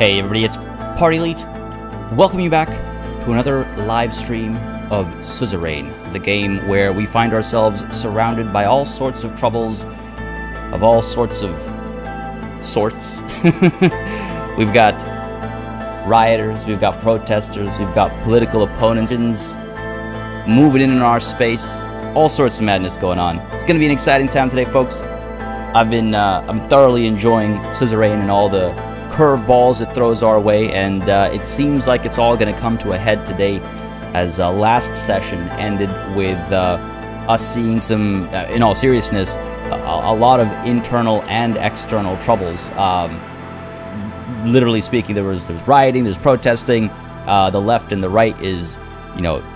Hey everybody, it's Party Elite. Welcome you back to another live stream of Suzerain, the game where we find ourselves surrounded by all sorts of troubles of all sorts of sorts. We've got rioters, we've got protesters, we've got political opponents moving in our space, all sorts of madness going on. It's going to be an exciting time today, folks. I'm thoroughly enjoying Suzerain and all the curveballs it throws our way, and it seems like it's all going to come to a head today, as last session ended with us seeing some, in all seriousness, a lot of internal and external troubles. Literally speaking, there's rioting, there's protesting. The left and the right is,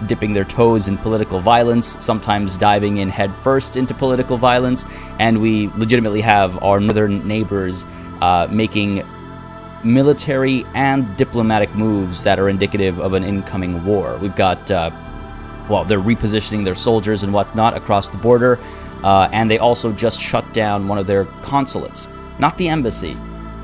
dipping their toes in political violence, sometimes diving in head first into political violence, and we legitimately have our northern neighbors making military and diplomatic moves that are indicative of an incoming war. We've got, they're repositioning their soldiers and whatnot across the border, and they also just shut down one of their consulates. Not the embassy,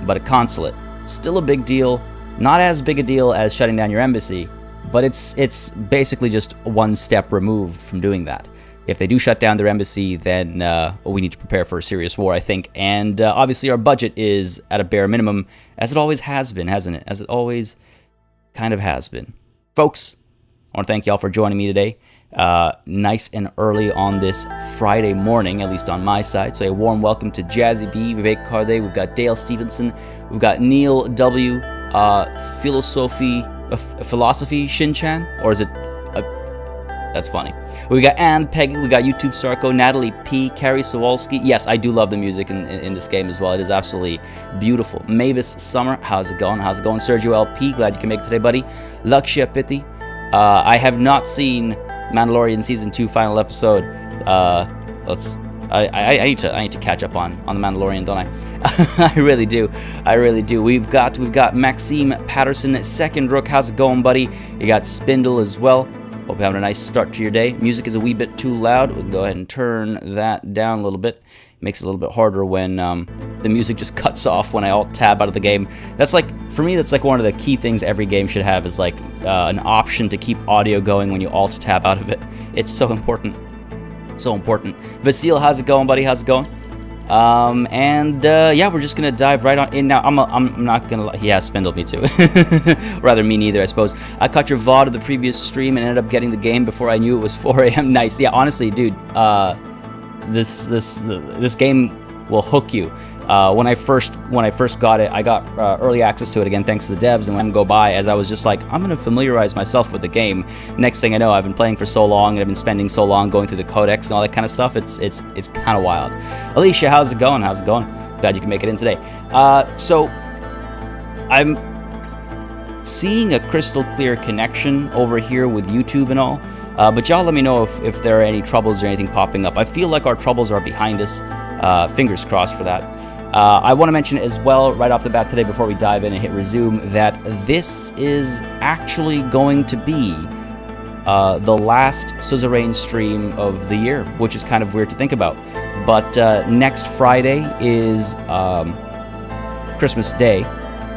but a consulate. Still a big deal. Not as big a deal as shutting down your embassy, but it's basically just one step removed from doing that. If they do shut down their embassy, then we need to prepare for a serious war, I think. And obviously our budget is at a bare minimum, as it always has been, hasn't it? As it always kind of has been. Folks, I want to thank y'all for joining me today. Nice and early on this Friday morning, at least on my side. So a warm welcome to Jazzy B, Vivek Karde, we've got Dale Stevenson, we've got Neil W, Philosophy Shinchan, or is it? That's funny. We got Ann, Peggy, we got YouTube Sarko, Natalie P, Carrie Sawalski. Yes, I do love the music in this game as well. It is absolutely beautiful. Mavis Summer, how's it going? How's it going? Sergio LP, glad you can make it today, buddy. Lakshya Pithi. I have not seen Mandalorian Season 2 final episode. I need to catch up on the Mandalorian, don't I? I really do. We've got Maxime Patterson, Second Rook. How's it going, buddy? You got Spindle as well. Hope you're having a nice start to your day. Music is a wee bit too loud. We can go ahead and turn that down a little bit. Makes it a little bit harder when the music just cuts off when I alt-tab out of the game. That's for me, that's one of the key things every game should have, is an option to keep audio going when you alt-tab out of it. It's so important. So important. Vasil, how's it going, buddy? How's it going? We're just gonna dive right on in now. I'm not gonna. Yeah, Spindle, me too. Rather, me neither, I suppose. I caught your VOD of the previous stream and ended up getting the game before I knew it was 4 a.m. Nice. Yeah, honestly, dude. This game will hook you. When I first got it, I got early access to it again thanks to the devs, and when go by, as I was just like, I'm gonna familiarize myself with the game. Next thing I know, I've been playing for so long, and I've been spending so long going through the codex and all that kind of stuff. It's kind of wild. Alicia, how's it going? Glad you can make it in today. So I'm seeing a crystal clear connection over here with YouTube and all. But y'all let me know if there are any troubles or anything popping up. I feel like our troubles are behind us. Fingers crossed for that. I want to mention as well, right off the bat today, before we dive in and hit resume, that this is actually going to be the last Suzerain stream of the year, which is kind of weird to think about. But next Friday is Christmas Day,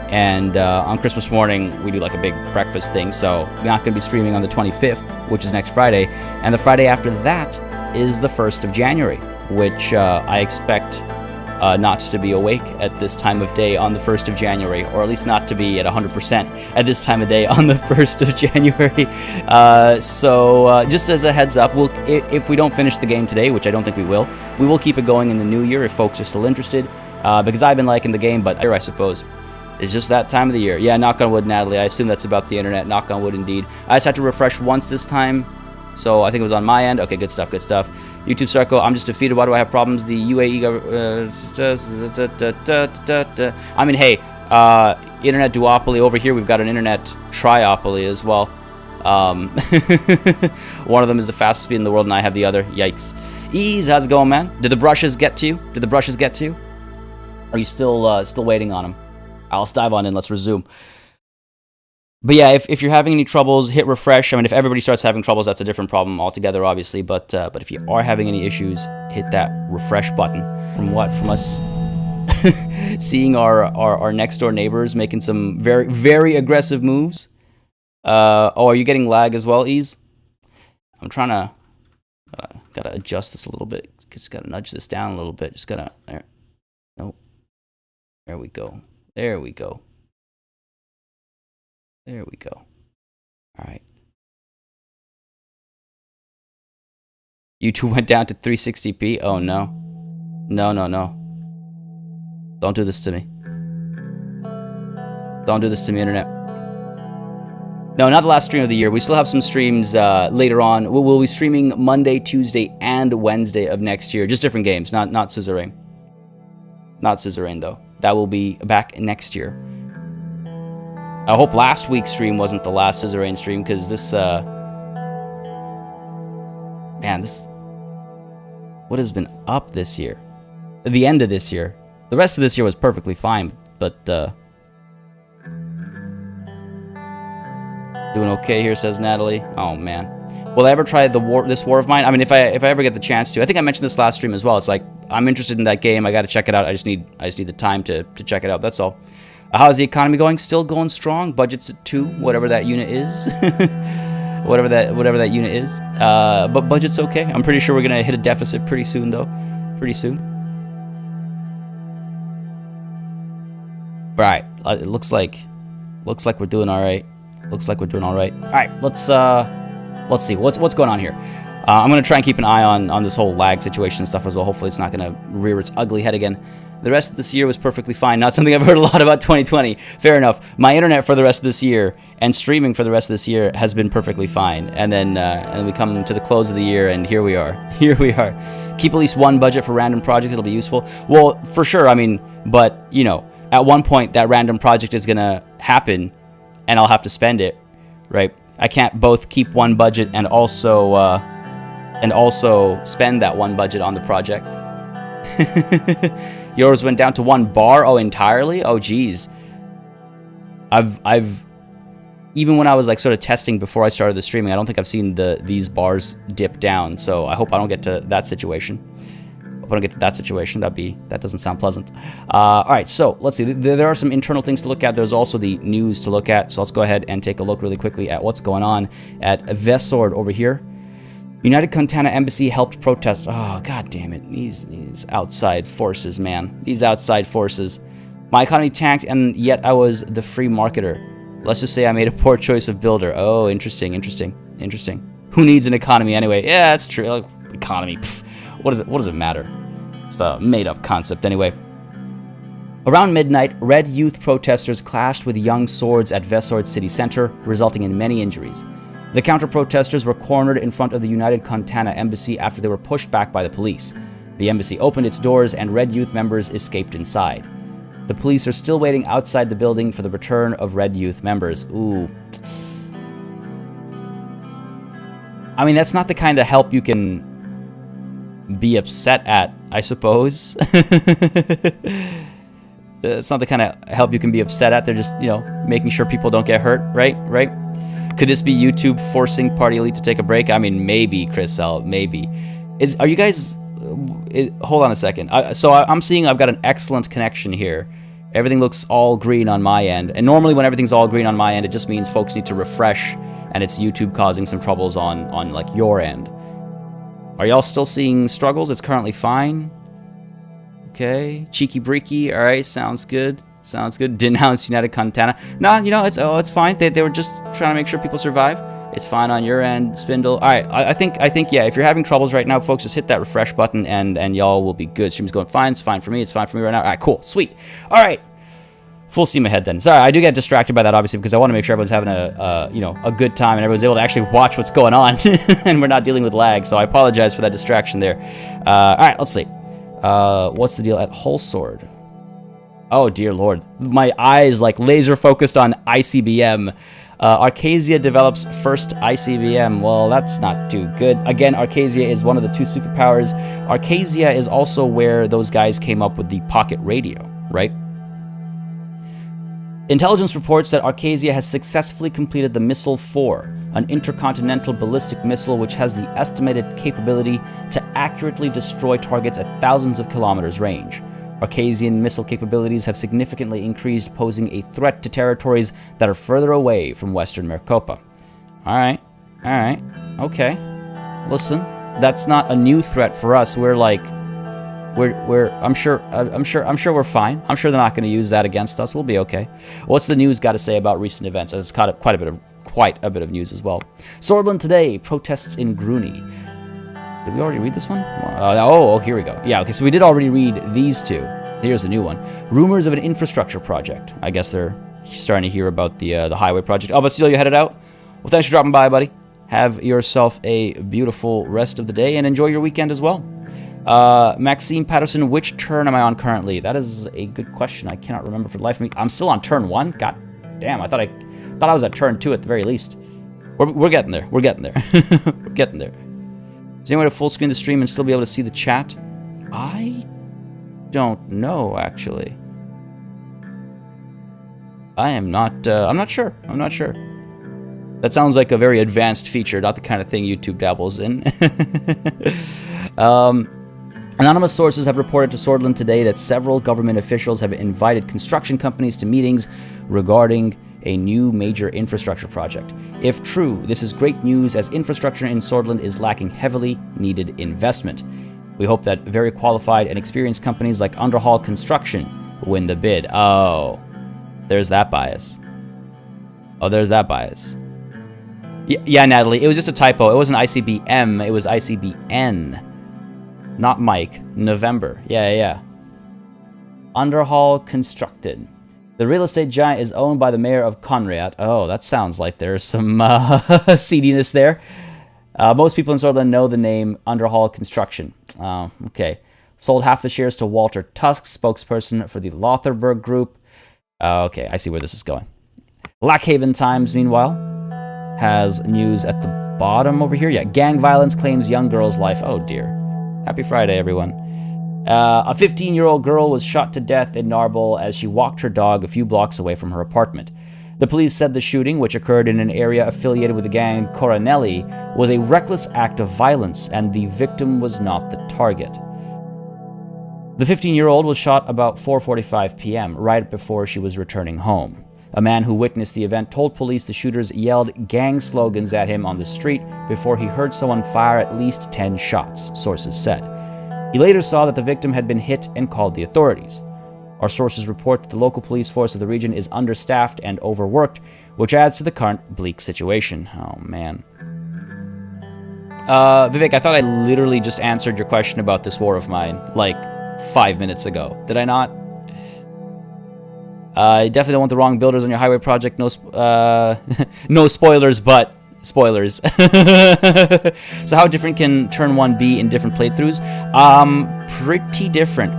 and on Christmas morning we do a big breakfast thing, so we're not going to be streaming on the 25th, which is next Friday, and the Friday after that is the 1st of January, which I expect not to be awake at this time of day on the 1st of January, or at least not to be at 100% at this time of day on the 1st of January. So just as a heads up, if we don't finish the game today, which I don't think we will keep it going in the new year if folks are still interested, because I've been liking the game, but I suppose it's just that time of the year. Yeah, knock on wood, Natalie. I assume that's about the internet. Knock on wood, indeed. I just had to refresh once this time, so I think it was on my end. Okay, good stuff. YouTube Sarko, I'm just defeated. Why do I have problems? The UAE hey, internet duopoly over here. We've got an internet triopoly as well. One of them is the fastest speed in the world, and I have the other. Yikes. Ease, how's it going, man? Did the brushes get to you? Are you still waiting on them? Let's dive on in. Let's resume. But yeah, if you're having any troubles, hit refresh. I mean, if everybody starts having troubles, that's a different problem altogether, obviously. But if you are having any issues, hit that refresh button. From us seeing our next door neighbors making some very, very aggressive moves. Oh, are you getting lag as well, Ease? I'm trying to gotta adjust this a little bit. Just gotta nudge this down a little bit. Just gotta there. Nope. There we go. There we go. There we go. All right. YouTube went down to 360p. Oh no. No, no, no. Don't do this to me. Don't do this to me, internet. No, not the last stream of the year. We still have some streams later on. We'll be streaming Monday, Tuesday, and Wednesday of next year. Just different games, not Suzerain. Not Suzerain, though. That will be back next year. I hope last week's stream wasn't the last Suzerain stream, because this... man, this... what has been up this year? At the end of this year. The rest of this year was perfectly fine, but... doing okay here, says Natalie. Oh man, will I ever try this war of mine? I mean, if I ever get the chance to. I think I mentioned this last stream as well. It's like I'm interested in that game. I got to check it out. I just need the time to check it out. That's all. How's the economy going? Still going strong. Budget's at 2, whatever that unit is. whatever that unit is. But budget's okay. I'm pretty sure we're gonna hit a deficit pretty soon, though. Pretty soon. Right. It looks like we're doing all right. Looks like we're doing all right. All right, let's see what's going on here. I'm gonna try and keep an eye on this whole lag situation and stuff as well. Hopefully, it's not gonna rear its ugly head again. The rest of this year was perfectly fine. Not something I've heard a lot about 2020. Fair enough. My internet for the rest of this year and streaming for the rest of this year has been perfectly fine. And then we come to the close of the year, and here we are. Here we are. Keep at least one budget for random projects. It'll be useful. Well, for sure. I mean, but you know, at one point that random project is gonna happen. And I'll have to spend it, right? I can't both keep one budget and also spend that one budget on the project. Yours went down to 1 bar. Oh, entirely? Oh, geez. I've even when I was like sort of testing before I started the streaming, I don't think I've seen these bars dip down. So I hope I don't get to that situation. If I don't get to that situation, that doesn't sound pleasant. All right, so let's see. There are some internal things to look at. There's also the news to look at. So let's go ahead and take a look really quickly at what's going on at Vesord over here. United Contana Embassy helped protest. Oh, god damn it. These outside forces, man. These outside forces. My economy tanked, and yet I was the free marketer. Let's just say I made a poor choice of builder. Oh, interesting. Who needs an economy anyway? Yeah, that's true. Economy, pfft. What does it matter? It's a made-up concept anyway. Around midnight, red youth protesters clashed with young swords at Vesord city center, resulting in many injuries. The counter-protesters were cornered in front of the United Contana Embassy after they were pushed back by the police. The embassy opened its doors and red youth members escaped inside. The police are still waiting outside the building for the return of red youth members. Ooh. I mean, that's not the kind of help you can be upset at, I suppose. It's not the kind of help you can be upset at. They're just, you know, making sure people don't get hurt, right? Could this be YouTube forcing Party Elite to take a break? I mean, maybe, Chris L, maybe. Are you guys... hold on a second. So I'm seeing I've got an excellent connection here. Everything looks all green on my end. And normally when everything's all green on my end, it just means folks need to refresh, and it's YouTube causing some troubles on like your end. Are y'all still seeing struggles? It's currently fine. Okay. Cheeky breaky. All right. Sounds good. Denounce United Contana. No, you know, it's fine. They were just trying to make sure people survive. It's fine on your end, Spindle. All right. I think yeah. If you're having troubles right now, folks, just hit that refresh button and y'all will be good. Stream's going fine. It's fine for me. It's fine for me right now. All right. Cool. Sweet. All right. Full steam ahead then. Sorry, I do get distracted by that, obviously, because I want to make sure everyone's having a good time and everyone's able to actually watch what's going on and we're not dealing with lag. So I apologize for that distraction there. All right, let's see. What's the deal at Hulsord? Oh, dear Lord. My eyes like laser focused on Icbm. Arcasia develops first Icbm. Well, that's not too good. Again, Arcasia is one of the 2 superpowers. Arcasia is also where those guys came up with the pocket radio, right? Intelligence reports that Arcasia has successfully completed the Missile 4, an intercontinental ballistic missile which has the estimated capability to accurately destroy targets at thousands of kilometers range. Arcasian missile capabilities have significantly increased, posing a threat to territories that are further away from Western Maricopa. Alright, okay. Listen, that's not a new threat for us. We're like, I'm sure we're fine. I'm sure they're not going to use that against us. We'll be okay. What's the news got to say about recent events? It's got quite a bit of news as well. Sordland today, protests in Gruny. Did we already read this one? Oh, here we go. Yeah, okay, so we did already read these two. Here's a new one. Rumors of an infrastructure project. I guess they're starting to hear about the highway project. Oh, Vasile, you headed out? Well, thanks for dropping by, buddy. Have yourself a beautiful rest of the day and enjoy your weekend as well. Maxime Patterson, which turn am I on currently? That is a good question. I cannot remember for the life of me. I'm still on turn 1? God damn, I thought I was at turn 2 at the very least. We're getting there. We're getting there. We're getting there. Is there any way to full screen the stream and still be able to see the chat? I don't know, actually. I'm not sure. I'm not sure. That sounds like a very advanced feature, not the kind of thing YouTube dabbles in. Anonymous sources have reported to Sordland today that several government officials have invited construction companies to meetings regarding a new major infrastructure project. If true, this is great news as infrastructure in Sordland is lacking heavily needed investment. We hope that very qualified and experienced companies like Underhall Construction win the bid. Oh, there's that bias. Oh, there's that bias. Yeah, Natalie, it was just a typo. It wasn't ICBM, it was ICBN. Not Mike. November. Yeah. Underhall Constructed. The real estate giant is owned by the mayor of Conrad. Oh, that sounds like there's some seediness there. Most people in Sordland know the name Underhall Construction. Okay. Sold half the shares to Walter Tusk, spokesperson for the Lotherberg Group. Okay, I see where this is going. Lackhaven Times, meanwhile, has news at the bottom over here. Yeah, gang violence claims young girl's life. Oh, dear. Happy Friday, everyone. A 15-year-old girl was shot to death in Narble as she walked her dog a few blocks away from her apartment. The police said the shooting, which occurred in an area affiliated with the gang Coronelli, was a reckless act of violence, and the victim was not the target. The 15-year-old was shot about 4:45 p.m., right before she was returning home. A man who witnessed the event told police the shooters yelled gang slogans at him on the street before he heard someone fire at least 10 shots, sources said. He later saw that the victim had been hit and called the authorities. Our sources report that the local police force of the region is understaffed and overworked, which adds to the current bleak situation. Oh, man. Vivek, I thought I literally just answered your question about this war of mine, like, 5 minutes ago. Did I not? I definitely don't want the wrong builders on your highway project. No spoilers, but spoilers. So how different can turn 1 be in different playthroughs? Pretty different.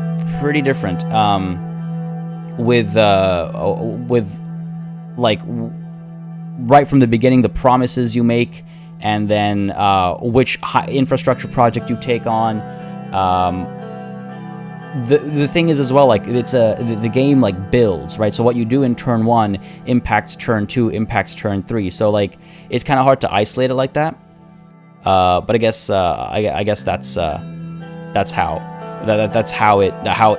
With like right from the beginning, the promises you make, and then which infrastructure project you take on. The thing is as well, like it's the game like builds, right? So what you do in turn 1 impacts turn 2, impacts turn 3. So like it's kind of hard to isolate it like that. But I guess that's how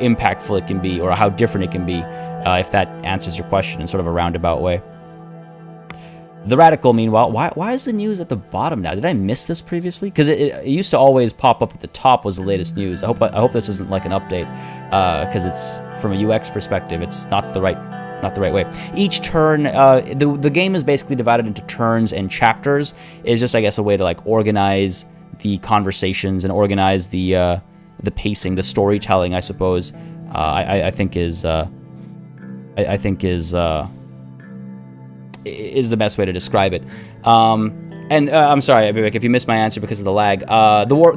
impactful it can be, or how different it can be, if that answers your question in sort of a roundabout way. The Radical, meanwhile, why is the news at the bottom now? Did I miss this previously? Because it used to always pop up at the top was the latest news. I hope this isn't like an update, because it's from a UX perspective, it's not the right way. Each turn, the game is basically divided into turns and chapters. It's just, I guess, a way to like organize the conversations and organize the pacing, the storytelling, I suppose. I think is the best way to describe it. I'm sorry, Vivek, if you missed my answer because of the lag.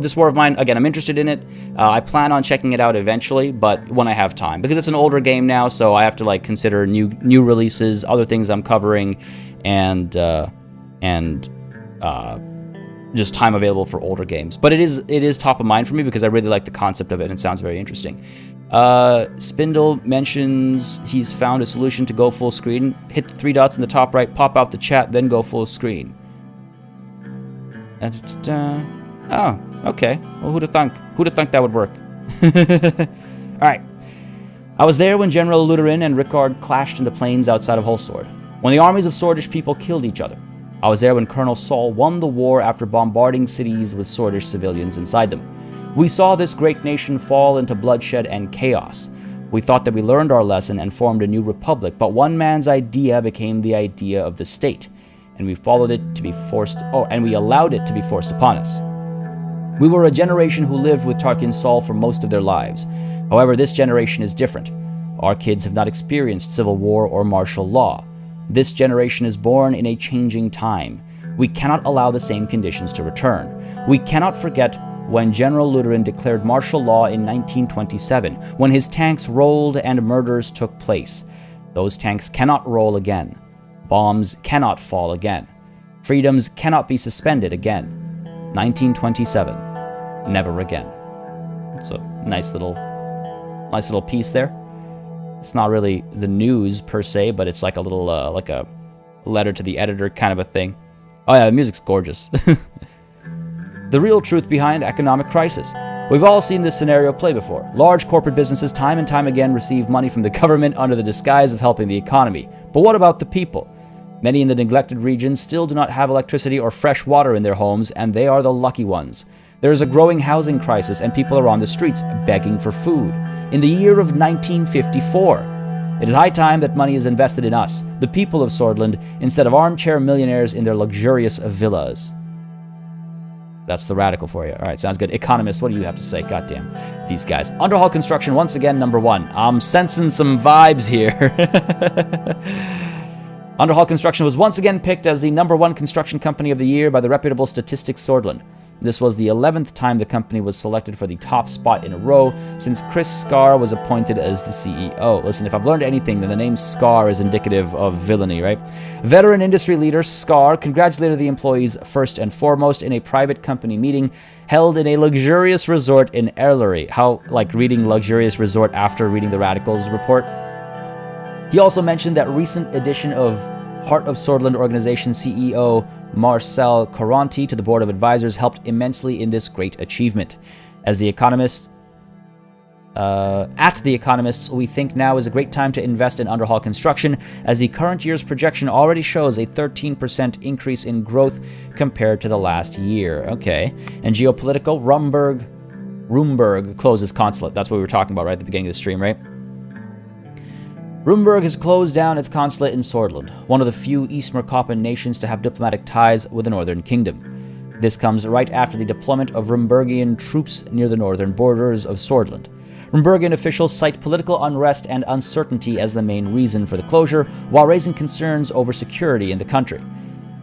This war of mine, again, I'm interested in it. I plan on checking it out eventually, but when I have time, because it's an older game now, so I have to like consider new releases, other things I'm covering, and just time available for older games. But it is top of mind for me because I really like the concept of it and it sounds very interesting. Spindle mentions he's found a solution to go full screen. Hit the 3 dots in the top right, pop out the chat, then go full screen. Oh, okay. Well, who'd have thunk that would work? All right. I was there when General Lutheran and Rickard clashed in the plains outside of Holsword, when the armies of Swordish people killed each other. I was there when Colonel Saul won the war after bombarding cities with Swordish civilians inside them. We saw this great nation fall into bloodshed and chaos. We thought that we learned our lesson and formed a new republic, but one man's idea became the idea of the state, and we followed it to be forced, and we allowed it to be forced upon us. We were a generation who lived with Tarkin Saul for most of their lives. However, this generation is different. Our kids have not experienced civil war or martial law. This generation is born in a changing time. We cannot allow the same conditions to return. We cannot forget when General Lutheran declared martial law in 1927, when his tanks rolled and murders took place. Those tanks cannot roll again. Bombs cannot fall again. Freedoms cannot be suspended again. 1927. Never again. It's a nice little piece there. It's not really the news per se, but it's like a little, like a letter to the editor kind of a thing. Oh yeah, the music's gorgeous. The real truth behind economic crisis. We've all seen this scenario play before. Large corporate businesses time and time again receive money from the government under the disguise of helping the economy. But what about the people? Many in the neglected regions still do not have electricity or fresh water in their homes, and they are the lucky ones. There is a growing housing crisis, and people are on the streets begging for food. In the year of 1954, it is high time that money is invested in us, the people of Sordland, instead of armchair millionaires in their luxurious villas. That's the radical for you. All right, sounds good. Economist, what do you have to say? Goddamn, these guys. Underhall Construction, once again, #1. I'm sensing some vibes here. Underhall Construction was once again picked as the #1 construction company of the year by the reputable Statistics Sordland. This was the 11th time the company was selected for the top spot in a row since Chris Scarr was appointed as the CEO. Listen, if I've learned anything, then the name Scarr is indicative of villainy, right? Veteran industry leader Scarr congratulated the employees first and foremost in a private company meeting held in a luxurious resort in Erlery. How, like, reading luxurious resort after reading the Radicals report? He also mentioned that recent addition of Heart of Sordland organization CEO Marcel Coranti to the board of advisors helped immensely in this great achievement. At The Economists, we think now is a great time to invest in Underhall Construction, as the current year's projection already shows a 13% increase in growth compared to the last year. Okay. And geopolitical, Rumburg closes consulate. That's what we were talking about right at the beginning of the stream, right? Rumburg has closed down its consulate in Sordland, one of the few East Mercapan nations to have diplomatic ties with the Northern Kingdom. This comes right after the deployment of Rumburgian troops near the northern borders of Sordland. Rumburgian officials cite political unrest and uncertainty as the main reason for the closure, while raising concerns over security in the country.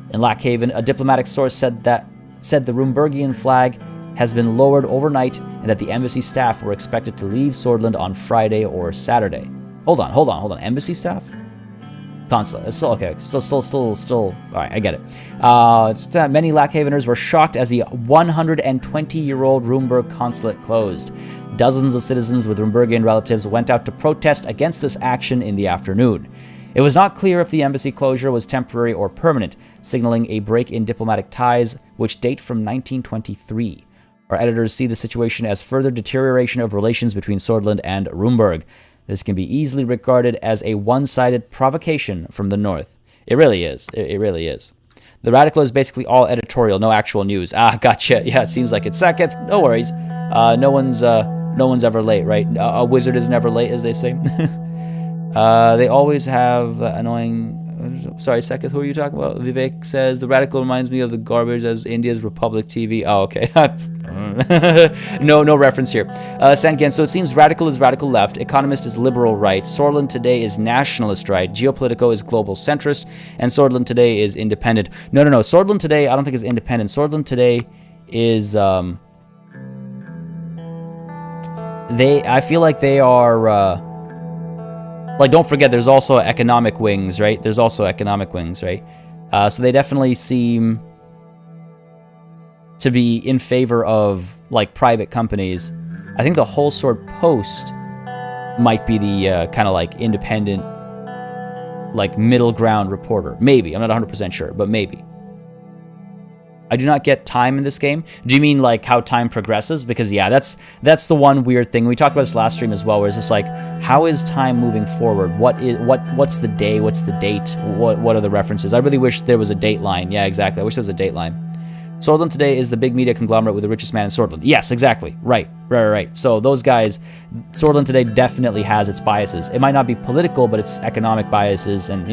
In Lackhaven, a diplomatic source said the Rumburgian flag has been lowered overnight and that the embassy staff were expected to leave Sordland on Friday or Saturday. Hold on. Embassy staff? Consulate. It's still okay. Still. All right, I get it. Many Lackhaveners were shocked as the 120-year-old Rumburg consulate closed. Dozens of citizens with Rumburgian relatives went out to protest against this action in the afternoon. It was not clear if the embassy closure was temporary or permanent, signaling a break in diplomatic ties which date from 1923. Our editors see the situation as further deterioration of relations between Sordland and Rumburg. This can be easily regarded as a one-sided provocation from the north. It really is. It really is. The Radical is basically all editorial, no actual news. Ah, gotcha. Yeah, it seems like it. Sacketh, no worries. No one's ever late, right? A wizard is never late, as they say. They always have annoying... Sorry, Sacketh, who are you talking about? Vivek says, the Radical reminds me of the garbage as India's Republic TV. Oh, okay. No reference here. Sangan, so it seems Radical is radical left, Economist is liberal right, Sordland Today is nationalist right, Geopolitico is global centrist, and Sordland Today is independent. No. Sordland Today I don't think is independent. Sordland Today is... I feel like they are... Like, don't forget, there's also economic wings, right? So they definitely seem to be in favor of, like, private companies. I think the Whole Sword Post might be the kind of, like, independent, like, middle ground reporter. Maybe. I'm not 100% sure, but maybe. I do not get time in this game. Do you mean like how time progresses? Because yeah, that's the one weird thing. We talked about this last stream as well, where it's just like, how is time moving forward? What's the day? What's the date? What are the references? I really wish there was a date line. Yeah, exactly. I wish there was a date line. Sordland today is the big media conglomerate with the richest man in Sordland. Yes, exactly. Right. So those guys, Sordland today definitely has its biases. It might not be political, but it's economic biases, and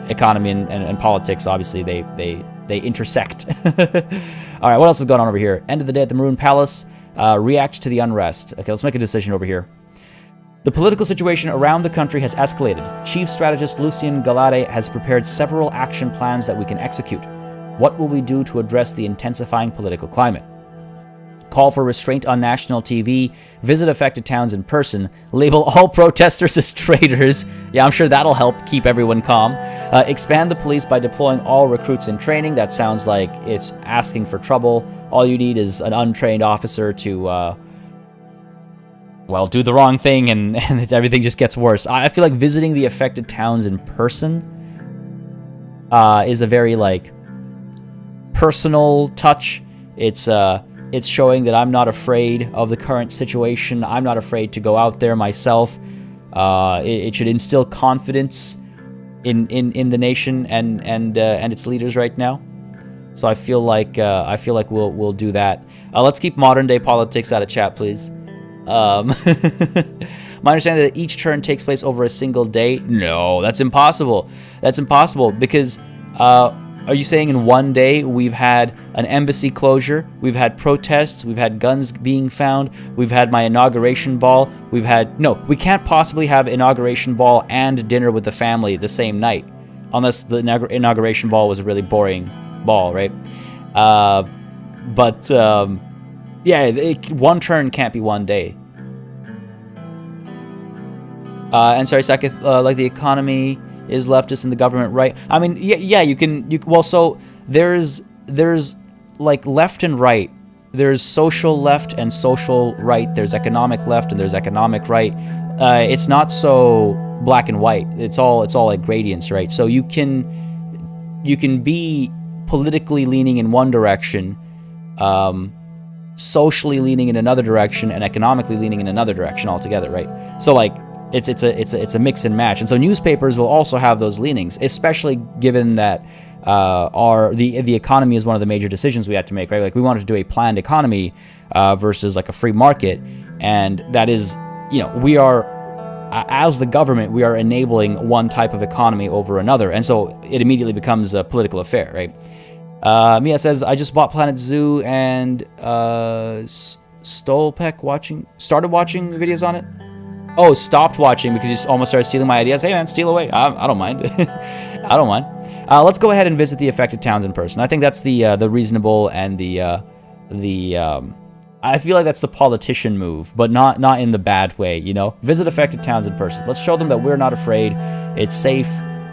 economy and politics. Obviously, they intersect. All right, what else is going on over here? End of the day at the Maroon Palace. React to the unrest. Okay, let's make a decision over here. The political situation around the country has escalated. Chief strategist Lucien Galade has prepared several action plans that we can execute. What will we do to address the intensifying political climate? Call for restraint on national TV, visit affected towns in person, label all protesters as traitors. Yeah, I'm sure that'll help keep everyone calm. Expand the police by deploying all recruits in training. That sounds like it's asking for trouble. All you need is an untrained officer to, do the wrong thing, and everything just gets worse. I feel like visiting the affected towns in person is a very, personal touch. It's showing that I'm not afraid of the current situation. I'm not afraid to go out there myself. It should instill confidence in the nation and its leaders right now. So I feel like we'll do that. Let's keep modern day politics out of chat, please. My understanding that each turn takes place over a single day. No, that's impossible. That's impossible because. Are you saying in one day we've had an embassy closure, we've had protests, we've had guns being found, we've had my inauguration ball, no, we can't possibly have inauguration ball and dinner with the family the same night, unless the inauguration ball was a really boring ball, right? One turn can't be one day. And sorry, Sakith, like the economy is leftist and the government right. I mean, yeah, you can so there's like left and right. There's social left and social right. There's economic left and there's economic right. It's not so black and white. It's all like gradients, right? So you can be politically leaning in one direction, socially leaning in another direction, and economically leaning in another direction altogether, right? So it's a mix and match, and so newspapers will also have those leanings, especially given that the economy is one of the major decisions we had to make, right? Like we wanted to do a planned economy versus like a free market, and that is, we are as the government, we are enabling one type of economy over another, and so it immediately becomes a political affair, right? Mia says, I just bought Planet Zoo and Stolpec started watching videos on it. Oh, stopped watching because you almost started stealing my ideas. Hey man, steal away. I don't mind. I don't mind. Let's go ahead and visit the affected towns in person. I think that's the reasonable and the I feel like that's the politician move, but not in the bad way, Visit affected towns in person. Let's show them that we're not afraid. It's safe,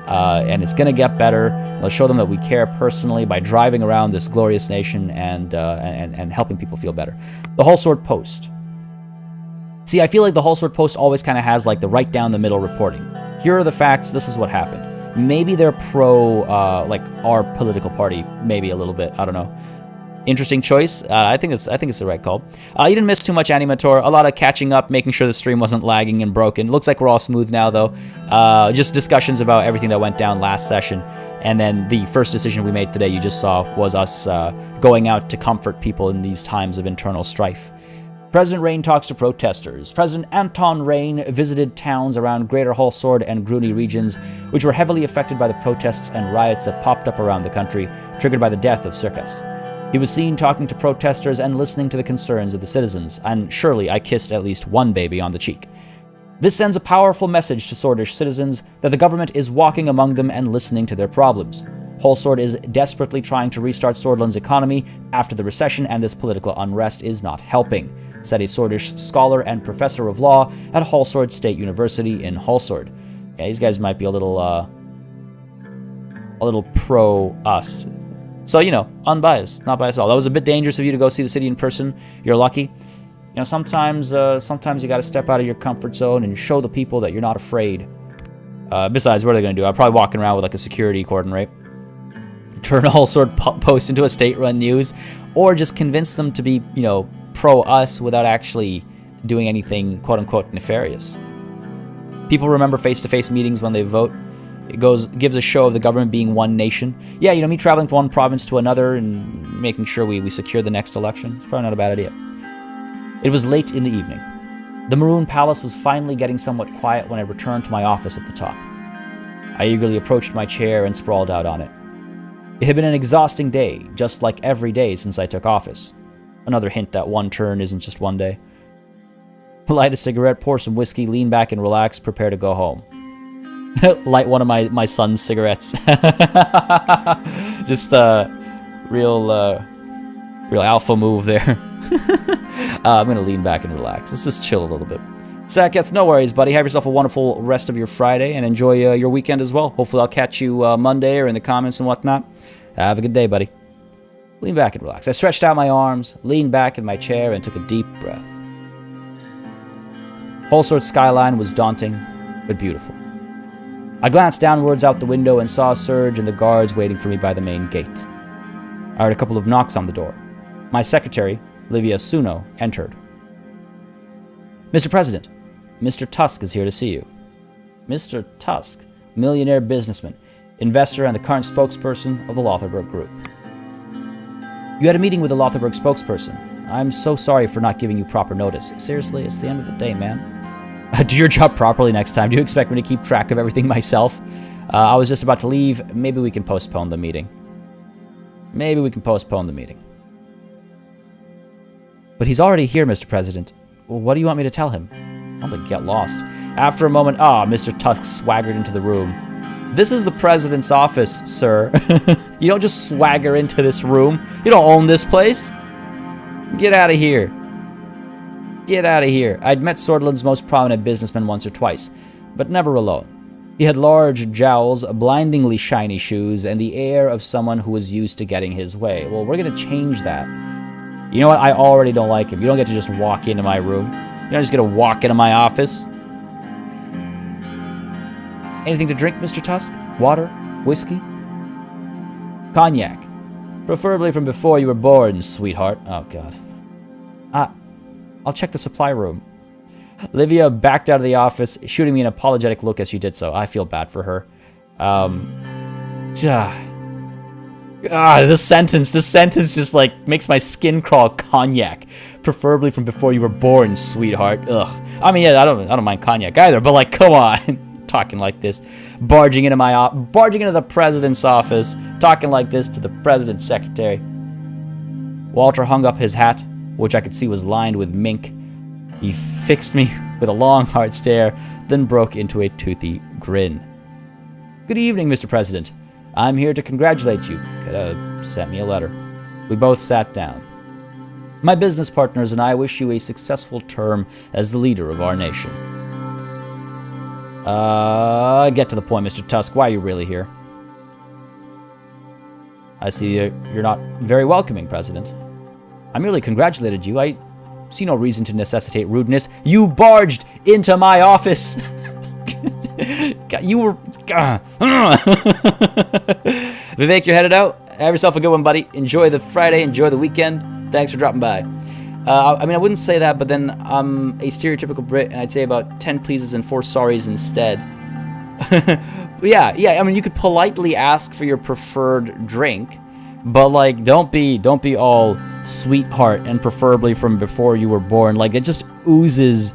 and it's gonna get better. Let's show them that we care personally by driving around this glorious nation and helping people feel better. The Whole Sword Post. See, I feel like the Whole Sword Post always kind of has like the right down the middle reporting. Here are the facts. This is what happened. Maybe they're pro our political party, maybe a little bit. I don't know. Interesting choice. I think it's the right call. You didn't miss too much, Animator. A lot of catching up, making sure the stream wasn't lagging and broken. Looks like we're all smooth now, though. Just discussions about everything that went down last session, and then the first decision we made today, you just saw, was us going out to comfort people in these times of internal strife. President Rain talks to protesters. President Anton Rain visited towns around Greater Whole Sword and Groony regions, which were heavily affected by the protests and riots that popped up around the country, triggered by the death of Circus. He was seen talking to protesters and listening to the concerns of the citizens, and surely I kissed at least one baby on the cheek. This sends a powerful message to Swordish citizens that the government is walking among them and listening to their problems. Whole Sword is desperately trying to restart Sordland's economy after the recession, and this political unrest is not helping, said a Swordish scholar and professor of law at Whole Sword State University in Whole Sword. Yeah, these guys might be a little pro-us. So, unbiased, not biased at all. That was a bit dangerous of you to go see the city in person. You're lucky. Sometimes you got to step out of your comfort zone and show the people that you're not afraid. Besides, what are they going to do? I'm probably walking around with like a security cordon, right? turn Allsword Post into a state-run news, or just convince them to be, you know, pro-us without actually doing anything quote-unquote nefarious. People remember face-to-face meetings when they vote. It gives a show of the government being one nation. Yeah, you know, me traveling from one province to another and making sure we secure the next election. It's probably not a bad idea. It was late in the evening. The Maroon Palace was finally getting somewhat quiet when I returned to my office at the top. I eagerly approached my chair and sprawled out on it. It had been an exhausting day, just like every day since I took office. Another hint that one turn isn't just one day. Light a cigarette, pour some whiskey, lean back and relax, prepare to go home. Light one of my son's cigarettes. Just a real alpha move there. I'm going to lean back and relax. Let's just chill a little bit. Saketh, no worries, buddy. Have yourself a wonderful rest of your Friday and enjoy your weekend as well. Hopefully I'll catch you Monday or in the comments and whatnot. Have a good day, buddy. Lean back and relax. I stretched out my arms, leaned back in my chair, and took a deep breath. Holsworth's skyline was daunting, but beautiful. I glanced downwards out the window and saw Serge and the guards waiting for me by the main gate. I heard a couple of knocks on the door. My secretary, Livia Suno, entered. Mr. President, Mr. Tusk is here to see you. Mr. Tusk, millionaire businessman, investor and the current spokesperson of the Lothar Group. You had a meeting with the Lothar spokesperson. I'm so sorry for not giving you proper notice. Seriously, it's the end of the day, man. Do your job properly next time. Do you expect me to keep track of everything myself? I was just about to leave. Maybe we can postpone the meeting. But he's already here, Mr. President. Well, what do you want me to tell him? I'm gonna get lost. After a moment, Mr. Tusk swaggered into the room. This is the President's office, sir. You don't just swagger into this room. You don't own this place. Get out of here. Get out of here. I'd met Sordland's most prominent businessman once or twice, but never alone. He had large jowls, blindingly shiny shoes, and the air of someone who was used to getting his way. Well, we're going to change that. You know what? I already don't like him. You don't get to just walk into my room. You don't just get to walk into my office. Anything to drink, Mr. Tusk? Water? Whiskey? Cognac. Preferably from before you were born, sweetheart. Oh, God. I'll check the supply room. Livia backed out of the office, shooting me an apologetic look as she did so. I feel bad for her. This sentence just, like, makes my skin crawl. Cognac. Preferably from before you were born, sweetheart. Ugh. I mean, yeah, I don't mind cognac either, but, like, come on. Talking like this. Barging into the president's office. Talking like this to the president's secretary. Walter hung up his hat, which I could see was lined with mink. He fixed me with a long, hard stare, then broke into a toothy grin. Good evening, Mr. President. I'm here to congratulate you. Could have sent me a letter. We both sat down. My business partners and I wish you a successful term as the leader of our nation. Get to the point, Mr. Tusk. Why are you really here? I see you're not very welcoming, President. I merely congratulated you. I see no reason to necessitate rudeness. You barged into my office. You were... Vivek, you're headed out. Have yourself a good one, buddy. Enjoy the Friday. Enjoy the weekend. Thanks for dropping by. I mean, I wouldn't say that, but then I'm a stereotypical Brit, and I'd say about 10 pleases and 4 sorries instead. yeah, I mean, you could politely ask for your preferred drink, but, like, don't be all sweetheart and preferably from before you were born. Like, it just oozes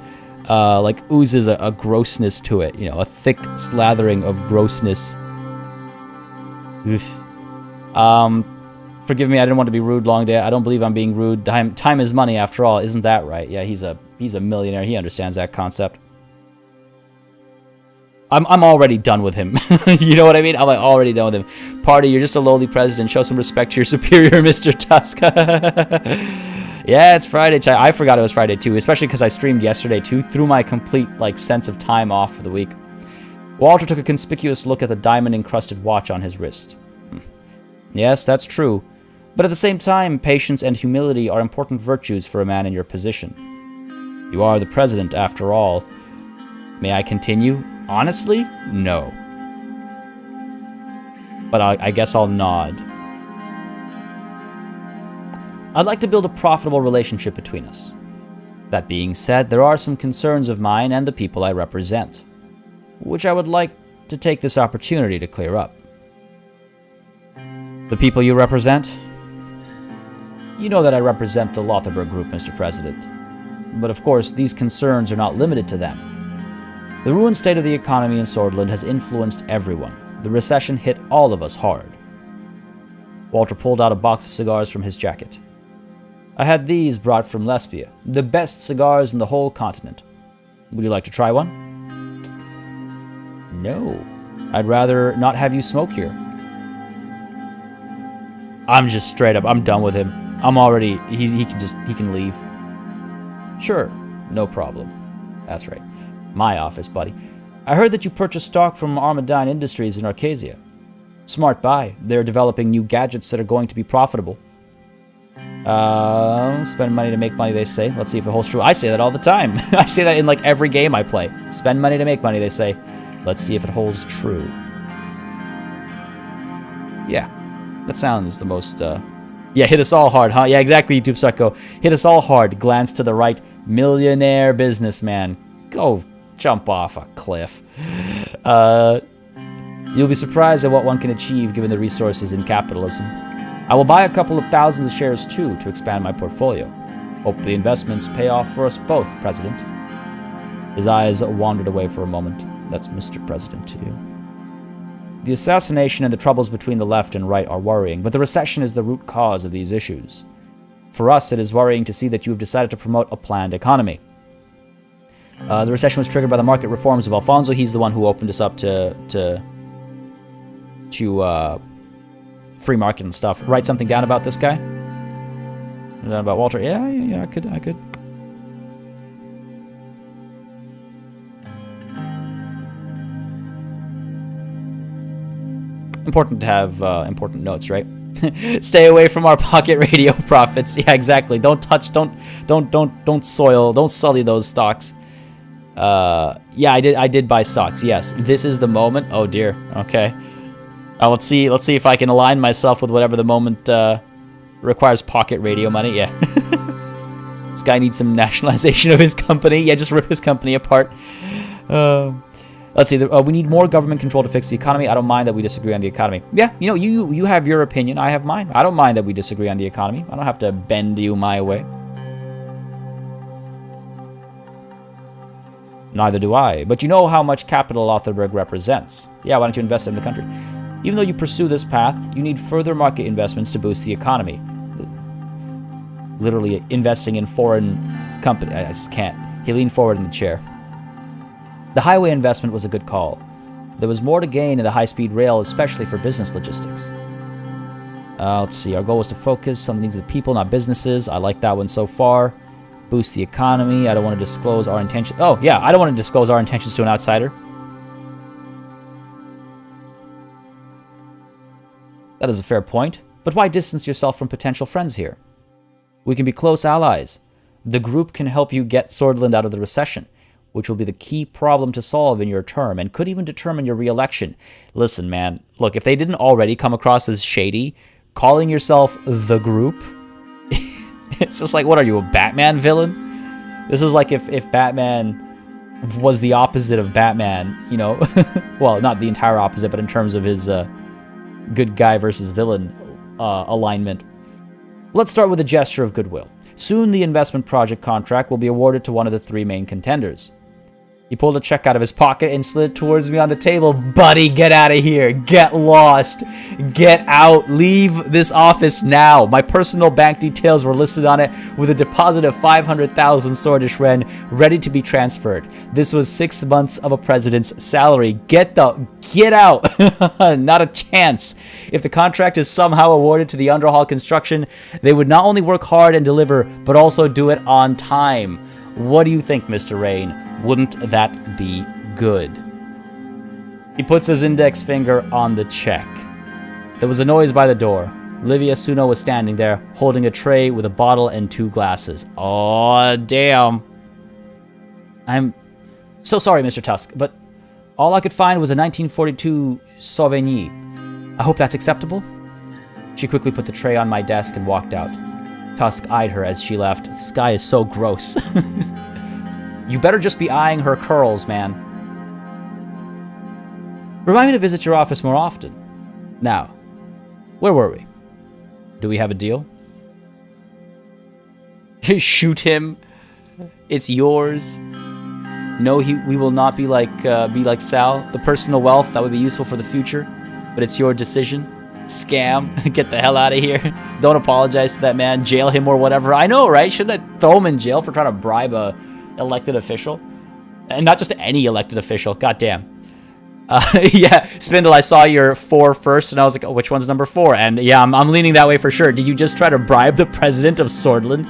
a grossness to it, you know, a thick slathering of grossness. Oof. Forgive me, I didn't want to be rude, long day. I don't believe I'm being rude. Time is money, after all. Isn't that right? Yeah, he's a millionaire. He understands that concept. I'm already done with him. You know what I mean? I'm, like, already done with him. Party, you're just a lowly president. Show some respect to your superior, Mr. Tusk. Yeah, it's Friday. I forgot it was Friday, too, especially because I streamed yesterday, too, through my complete, like, sense of time off for the week. Walter took a conspicuous look at the diamond-encrusted watch on his wrist. Yes, that's true. But at the same time, patience and humility are important virtues for a man in your position. You are the president, after all. May I continue? Honestly, no. But I guess I'll nod. I'd like to build a profitable relationship between us. That being said, there are some concerns of mine and the people I represent, which I would like to take this opportunity to clear up. The people you represent? You know that I represent the Lothar Group, Mr. President. But of course, these concerns are not limited to them. The ruined state of the economy in Sordland has influenced everyone. The recession hit all of us hard. Walter pulled out a box of cigars from his jacket. I had these brought from Lesbia, the best cigars in the whole continent. Would you like to try one? No. I'd rather not have you smoke here. I'm just straight up, I'm done with him. I'm already, he can leave. Sure, no problem. That's right. My office, buddy. I heard that you purchased stock from Armadine Industries in Arcasia. Smart buy. They're developing new gadgets that are going to be profitable. Spend money to make money, they say. Let's see if it holds true. I say that all the time. I say that in like every game I play. Spend money to make money, they say. Let's see if it holds true. Yeah. That sounds the most, Yeah, hit us all hard, huh? Yeah, exactly, YouTube Psycho. Hit us all hard. Glance to the right. Millionaire businessman. Go jump off a cliff. You'll be surprised at what one can achieve given the resources in capitalism. I will buy a couple of thousands of shares too to expand my portfolio. Hope the investments pay off for us both, President. His eyes wandered away for a moment. That's Mr. President to you. The assassination and the troubles between the left and right are worrying, but the recession is the root cause of these issues. For us, it is worrying to see that you have decided to promote a planned economy. The recession was triggered by the market reforms of Alfonso. He's the one who opened us up to free market and stuff. Write something down about this guy? About Walter? Yeah, I could. Important to have important notes, right? Stay away from our pocket radio profits. Yeah, exactly. Don't touch. Don't soil. Don't sully those stocks. Yeah, I did buy stocks. Yes, this is the moment. Oh dear. Okay. Let's see if I can align myself with whatever the moment requires pocket radio money. Yeah. This guy needs some nationalization of his company. Yeah, just rip his company apart. Let's see. We need more government control to fix the economy. I don't mind that we disagree on the economy. Yeah, you know, you have your opinion. I have mine. I don't mind that we disagree on the economy. I don't have to bend you my way. Neither do I. But you know how much capital Lothar represents. Yeah, why don't you invest in the country? Even though you pursue this path, you need further market investments to boost the economy. Literally investing in foreign company. I just can't. He leaned forward in the chair. The highway investment was a good call. There was more to gain in the high-speed rail, especially for business logistics. Let's see. Our goal was to focus on the needs of the people, not businesses. I like that one so far. Boost the economy. I don't want to disclose our intentions. Oh, yeah. I don't want to disclose our intentions to an outsider. That is a fair point. But why distance yourself from potential friends here? We can be close allies. The group can help you get Sordland out of the recession, which will be the key problem to solve in your term and could even determine your re-election. Listen, man. Look, if they didn't already come across as shady, calling yourself the group... It's just like, what are you, a Batman villain? This is like if Batman was the opposite of Batman, you know? Well, not the entire opposite, but in terms of his good guy versus villain alignment. Let's start with a gesture of goodwill. Soon the investment project contract will be awarded to one of the three main contenders. He pulled a check out of his pocket and slid it towards me on the table. Buddy, get out of here. Get lost. Get out. Leave this office now. My personal bank details were listed on it with a deposit of 500,000 Sordish Ren ready to be transferred. This was 6 months of a president's salary. Get out. Not a chance. If the contract is somehow awarded to the Underhall Construction, they would not only work hard and deliver, but also do it on time. What do you think, Mr. Rain? Wouldn't that be good? He puts his index finger on the check. There was a noise by the door. Livia Suno was standing there, holding a tray with a bottle and 2 glasses. Oh, damn. I'm so sorry, Mr. Tusk, but all I could find was a 1942 Sauvigny. I hope that's acceptable? She quickly put the tray on my desk and walked out. Tusk eyed her as she left. This guy is so gross. You better just be eyeing her curls, man. Remind me to visit your office more often. Now, where were we? Do we have a deal? Shoot him. It's yours. No, we will not be like Sal. The personal wealth that would be useful for the future, but it's your decision. Scam. Get the hell out of here. Don't apologize to that man. Jail him or whatever. I know, right? Shouldn't I throw him in jail for trying to bribe a elected official? And not just any elected official. Goddamn. Yeah, Spindle, I saw your 4 first, and I was like, oh, which one's number 4? And yeah, I'm leaning that way for sure. Did you just try to bribe the president of Sordland?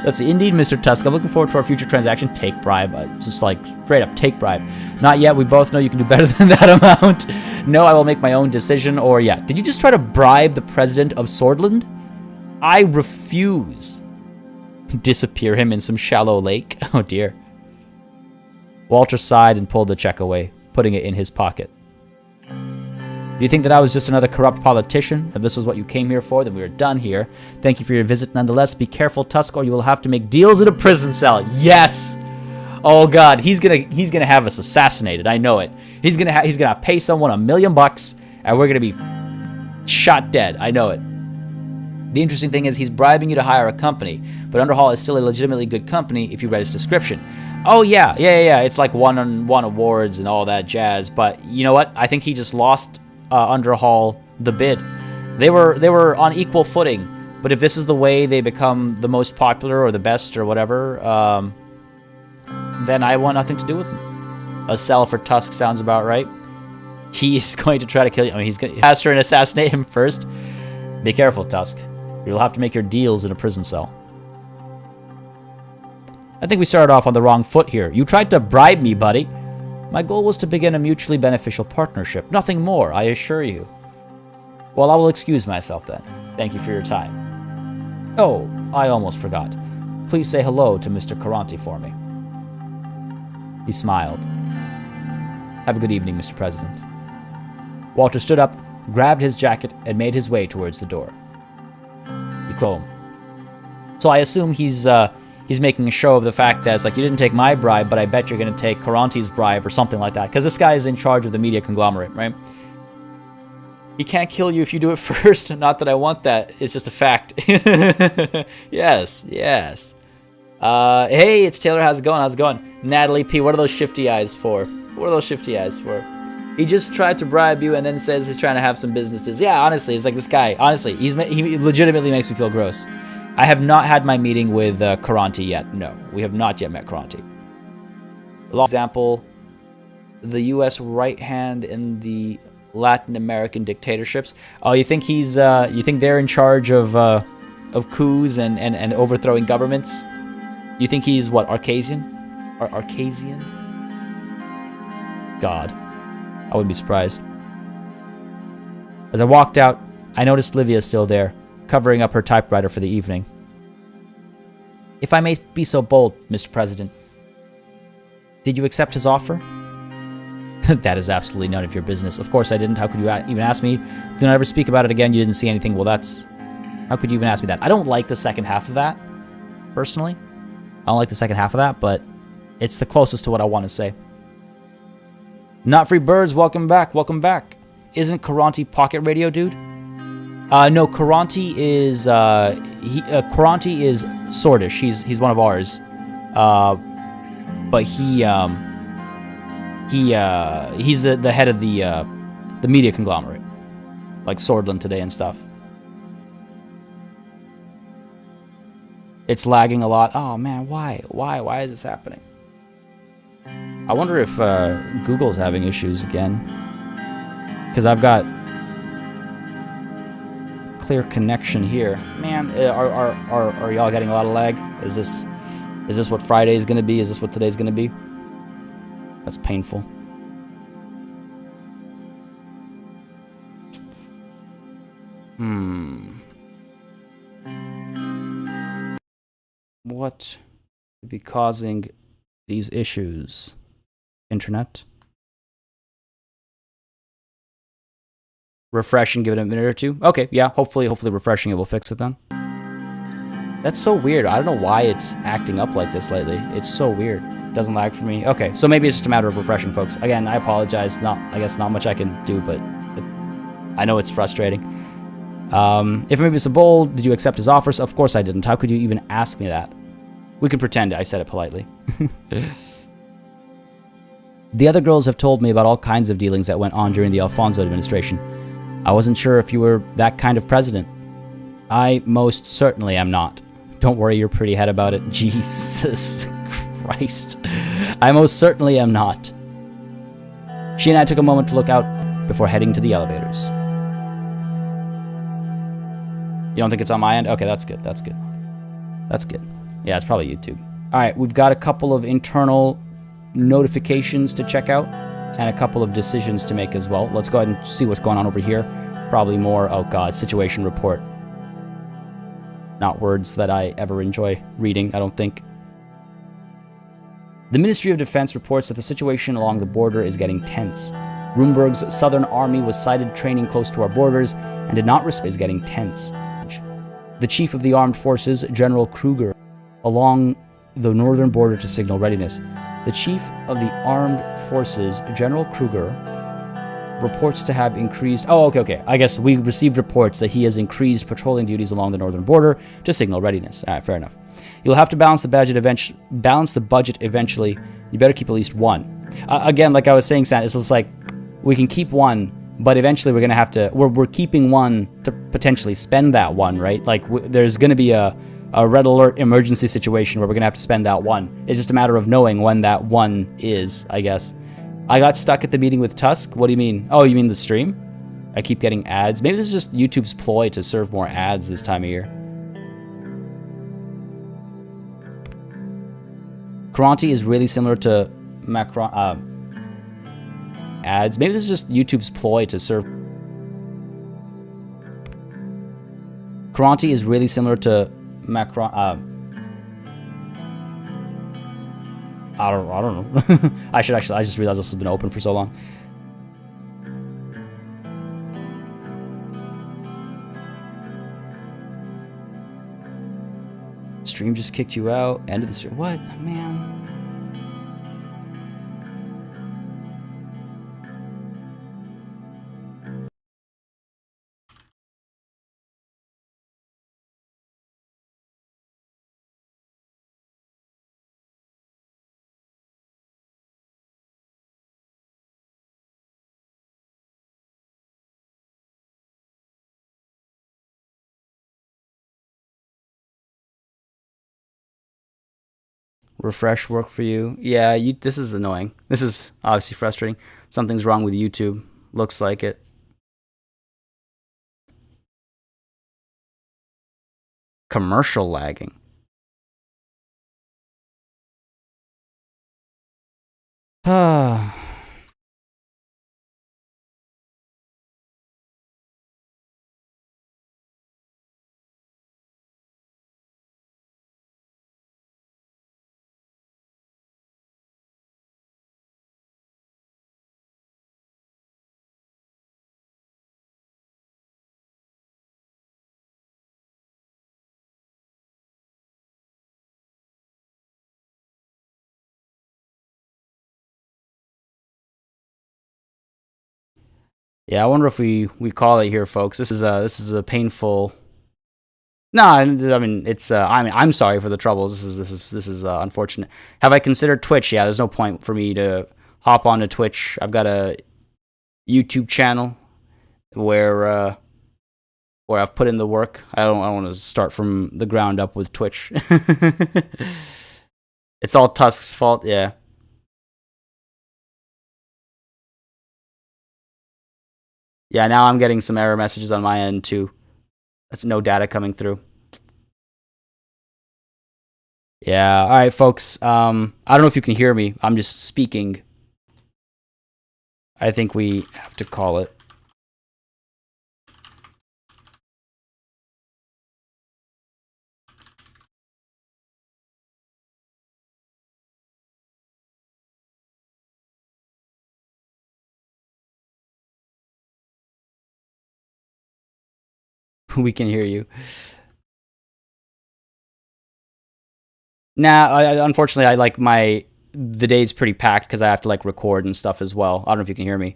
That's indeed, Mr. Tusk. I'm looking forward to our future transaction. Take bribe. Just like, straight up, take bribe. Not yet. We both know you can do better than that amount. No, I will make my own decision. Or, yeah. Did you just try to bribe the president of Sordland? I refuse. Disappear him in some shallow lake. Oh, dear. Walter sighed and pulled the check away, putting it in his pocket. Do you think that I was just another corrupt politician? If this was what you came here for, then we are done here. Thank you for your visit nonetheless. Be careful, Tusk, or you will have to make deals in a prison cell. Yes! Oh god, he's gonna have us assassinated. I know it. He's gonna pay someone $1 million, and we're gonna be shot dead. I know it. The interesting thing is he's bribing you to hire a company, but Underhall is still a legitimately good company if you read his description. Oh yeah. It's like won awards and all that jazz. But you know what? I think he just lost Underhall the bid. They were on equal footing. But if this is the way they become the most popular or the best or whatever, then I want nothing to do with them. A sell for Tusk sounds about right. He is going to try to kill you. I mean, he's going to pass her and assassinate him first. Be careful, Tusk. You'll have to make your deals in a prison cell. I think we started off on the wrong foot here. You tried to bribe me, buddy. My goal was to begin a mutually beneficial partnership. Nothing more, I assure you. Well, I will excuse myself then. Thank you for your time. Oh, I almost forgot. Please say hello to Mr. Caranti for me. He smiled. Have a good evening, Mr. President. Walter stood up, grabbed his jacket, and made his way towards the door. He closed. So I assume he's making a show of the fact that it's like, you didn't take my bribe, but I bet you're going to take Caranti's bribe or something like that. Because this guy is in charge of the media conglomerate, right? He can't kill you if you do it first. Not that I want that. It's just a fact. Yes. Hey, it's Taylor. How's it going? Natalie P. What are those shifty eyes for? He just tried to bribe you and then says he's trying to have some businesses. Yeah, honestly, it's like this guy. Honestly, he legitimately makes me feel gross. I have not had my meeting with Caranti yet. No, we have not yet met Caranti. For example, the U.S. right hand in the Latin American dictatorships. Oh, you think you think they're in charge of coups and overthrowing governments? You think he's what, Arcasian? Arcasian? God, I wouldn't be surprised. As I walked out, I noticed Livia still there, covering up her typewriter for the evening. If I may be so bold, Mr. President, did you accept his offer? That is absolutely none of your business. Of course I didn't. How could you even ask me? Do not ever speak about it again. You didn't see anything. Well, that's... How could you even ask me that? I don't like the second half of that, personally. I don't like the second half of that, but it's the closest to what I want to say. Not Free Birds, welcome back. Isn't Caranti pocket radio, dude? No, Caranti is Caranti is Swordish. He's one of ours. But he's the head of the media conglomerate, like Sordland today and stuff. It's lagging a lot. Oh man, why is this happening? I wonder if Google's having issues again, because I've got clear connection here. Man, are y'all getting a lot of lag? Is this what Friday is going to be? Is this what today's going to be? That's painful. What could be causing these issues? Internet? Refresh and give it a minute or two? Okay, yeah, hopefully refreshing it will fix it then. That's so weird. I don't know why it's acting up like this lately. It's so weird. Doesn't lag for me. Okay, so maybe it's just a matter of refreshing, folks. Again, I apologize. I guess not much I can do, but I know it's frustrating. If maybe so bold, did you accept his offers? Of course I didn't. How could you even ask me that? We can pretend I said it politely. The other girls have told me about all kinds of dealings that went on during the Alfonso administration. I wasn't sure if you were that kind of president. I most certainly am not. Don't worry your pretty head about it. Jesus Christ. I most certainly am not. She and I took a moment to look out before heading to the elevators. You don't think it's on my end? Okay, that's good. That's good. That's good. Yeah, it's probably YouTube. All right, we've got a couple of internal notifications to check out and a couple of decisions to make as well. Let's go ahead and see what's going on over here. Probably more, oh god, situation report. Not words that I ever enjoy reading, I don't think. The Ministry of Defense reports that the situation along the border is getting tense. Rumberg's Southern Army was sighted training close to our borders and did not respond. Is getting tense. The Chief of the Armed Forces, General Kruger, along the northern border to signal readiness. The Chief of the Armed Forces, General Kruger, reports to have increased... Oh, okay. I guess we received reports that he has increased patrolling duties along the northern border to signal readiness. All right, fair enough. You'll have to balance the budget eventually. You better keep at least one. Again, like I was saying, Sam, it's just like we can keep one, but eventually we're going to have to... We're keeping one to potentially spend that one, right? Like, there's going to be a red alert emergency situation where we're going to have to spend that one. It's just a matter of knowing when that one is, I guess. I got stuck at the meeting with Tusk. What do you mean? Oh, you mean the stream? I keep getting ads. Maybe this is just YouTube's ploy to serve more ads this time of year. Karanti is really similar to Macron... ads. Maybe this is just YouTube's ploy to serve... Karanti is really similar to Macron... I don't know. I just realized this has been open for so long. Stream just kicked you out. End of the stream. What? Man. Refresh work for you. Yeah, this is annoying. This is obviously frustrating. Something's wrong with YouTube. Looks like it. Commercial lagging. Ah. Yeah, I wonder if we call it here, folks. This is a painful. No, I mean it's. I'm sorry for the troubles. This is unfortunate. Have I considered Twitch? Yeah, there's no point for me to hop onto Twitch. I've got a YouTube channel where I've put in the work. I don't want to start from the ground up with Twitch. It's all Tusk's fault. Yeah. Yeah, now I'm getting some error messages on my end too. That's no data coming through. Yeah, all right, folks. I don't know if you can hear me. I'm just speaking. I think we have to call it. We can hear you. Nah, unfortunately, I like the day's pretty packed because I have to like record and stuff as well. I don't know if you can hear me.